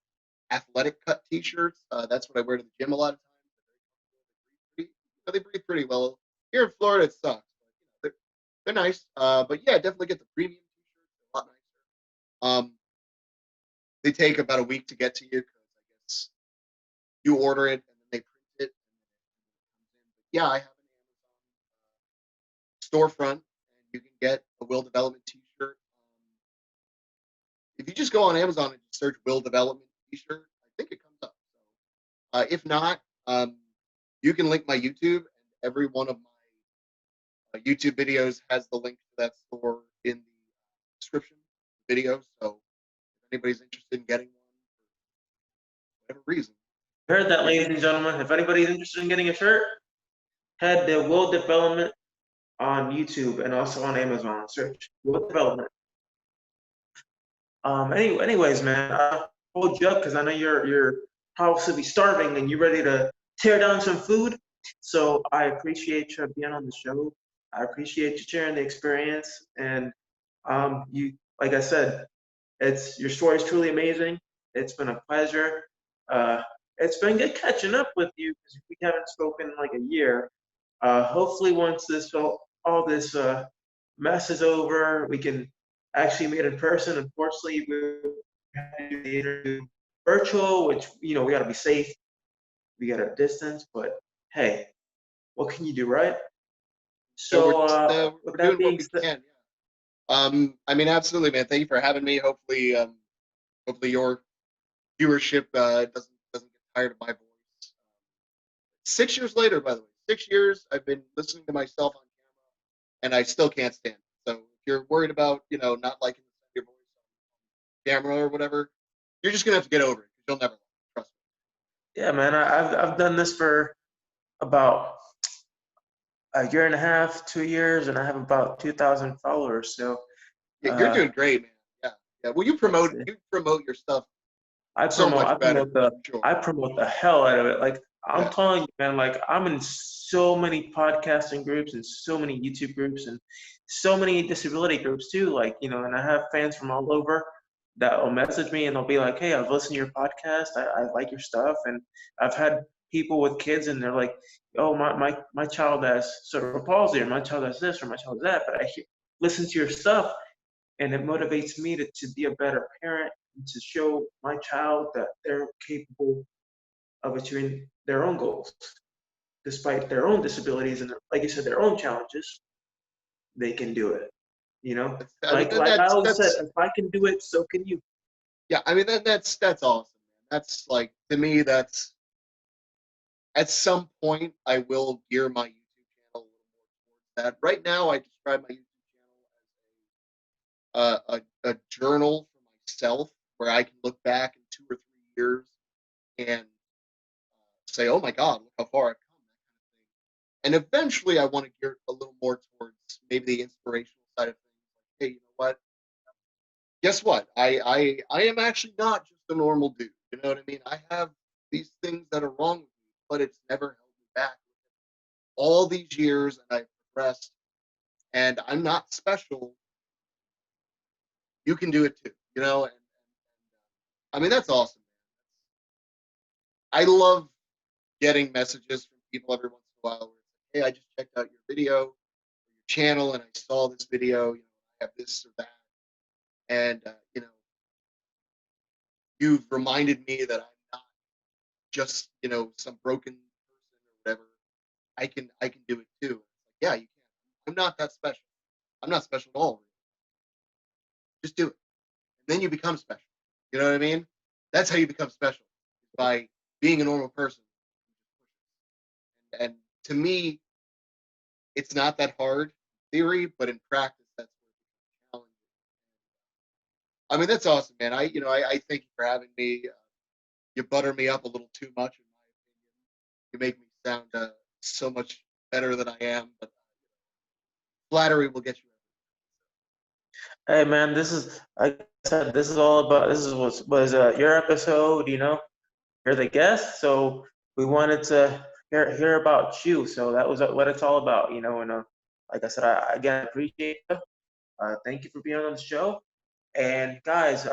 athletic cut T-shirts. That's what I wear to the gym a lot of times. They breathe pretty well. Here in Florida, it sucks. But, they're nice. But yeah, definitely get the premium T-shirts. A lot nicer. They take about a week to get to you because I guess you order it and then they print it. And then yeah, I have an Amazon storefront, and you can get a Will Development T-shirt. If you just go on Amazon and just search Will Development T-shirt, I think it comes up. If not, you can link my YouTube, and every one of my YouTube videos has the link to that store in the description of the video. So if anybody's interested in getting one for whatever reason, Heard that, ladies and gentlemen. If anybody's interested in getting a shirt, head to Will Development on YouTube and also on Amazon. Search Will Development. Anyways, man, I'll hold you up because I know you're possibly starving and you're ready to tear down some food. So I appreciate you being on the show. I appreciate you sharing the experience. And you, like I said, your story is truly amazing. It's been a pleasure. Uh, it's been good catching up with you because we haven't spoken in like a year. Hopefully, once all this mess is over, we can actually meet in person. Unfortunately, we had to do the interview virtual, which we got to be safe. We got to distance, but hey, what can you do, right? so So with we're that doing what being we said, can. I mean, absolutely, man. Thank you for having me. Hopefully your viewership doesn't get tired of my voice. 6 years later, by the way, 6 years I've been listening to myself on camera, and I still can't stand it. So if you're worried about not liking your voice on camera or whatever, you're just gonna have to get over it because you'll never like it. Trust yeah, man, I've done this for about a year and a half, 2 years, and I have about 2,000 followers. So me. Yeah, you're uh, doing great, man. Yeah, yeah. Well, it's, you promote your stuff I so promote much I better, promote the for sure. I promote the hell out of it. Like I'm Yeah, telling you, man, like I'm in so many podcasting groups and so many YouTube groups and so many disability groups too. Like, and I have fans from all over that will message me and they'll be like, "Hey, I've listened to your podcast. I like your stuff." And I've had people with kids and they're like, "Oh, my child has cerebral palsy, or my child has this, or my child has that." But listen to your stuff and it motivates me to be a better parent and to show my child that they're capable of achieving their own goals despite their own disabilities and, like you said, their own challenges. They can do it, I mean like I always said, that's if I can do it, so can you. yeah. I mean that's awesome, man. That's like, to me, that's at some point I will gear my YouTube channel a little more towards that. Right now, I describe my YouTube channel as a journal for myself, where I can look back in 2 or 3 years and say, "Oh my God, look how far I've come," that kind of thing. And eventually, I want to gear a little more towards maybe the inspirational side of things. Like, hey, you know what? Guess what? I am actually not just a normal dude. You know what I mean? I have these things that are wrong with me, but it's never held me back. All these years, and I've progressed, and I'm not special. You can do it too. I mean, that's awesome, man. I love getting messages from people every once in a while where it's like, "Hey, I just checked out your video, your channel, and I saw this video. I have this or that, and you've reminded me that I'm not just some broken person or whatever. I can do it too." It's like, yeah, you can. I'm not that special. I'm not special at all. Just do it, and then you become special. You know what I mean? That's how you become special, by being a normal person. And to me, it's not that hard in theory, but in practice, that's where it becomes challenging. I mean, that's awesome, man. I thank you for having me. You butter me up a little too much, in my opinion. You make me sound so much better than I am, but flattery will get you. Hey man, this is, like I said, this is all about, this is was your episode, you're the guest, so we wanted to hear about you. So that was what it's all about, and like I said, I again appreciate you. Thank you for being on the show. And guys,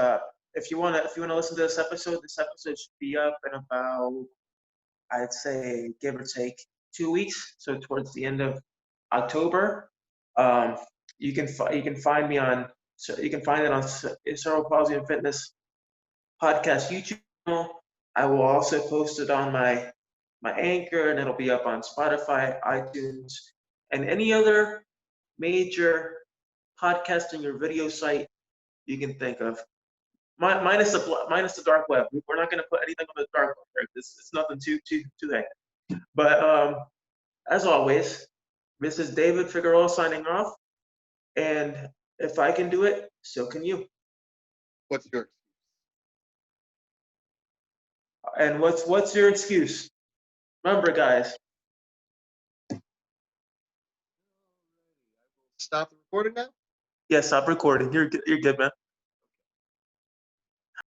if you wanna listen to this episode should be up in about, I'd say, give or take 2 weeks. So towards the end of October. Um, you can find me on, so you can find it on Cerebral Palsy and Fitness podcast YouTube channel. I will also post it on my Anchor, and it'll be up on Spotify, iTunes, and any other major podcasting or video site you can think of. minus the dark web. We're not going to put anything on the dark web. Right? It's nothing too hectic. But as always, this is David Figueroa signing off. And if I can do it, so can you. What's your excuse? And what's your excuse? Remember, guys. Stop the recording now? Yeah, stop recording. You're good, man.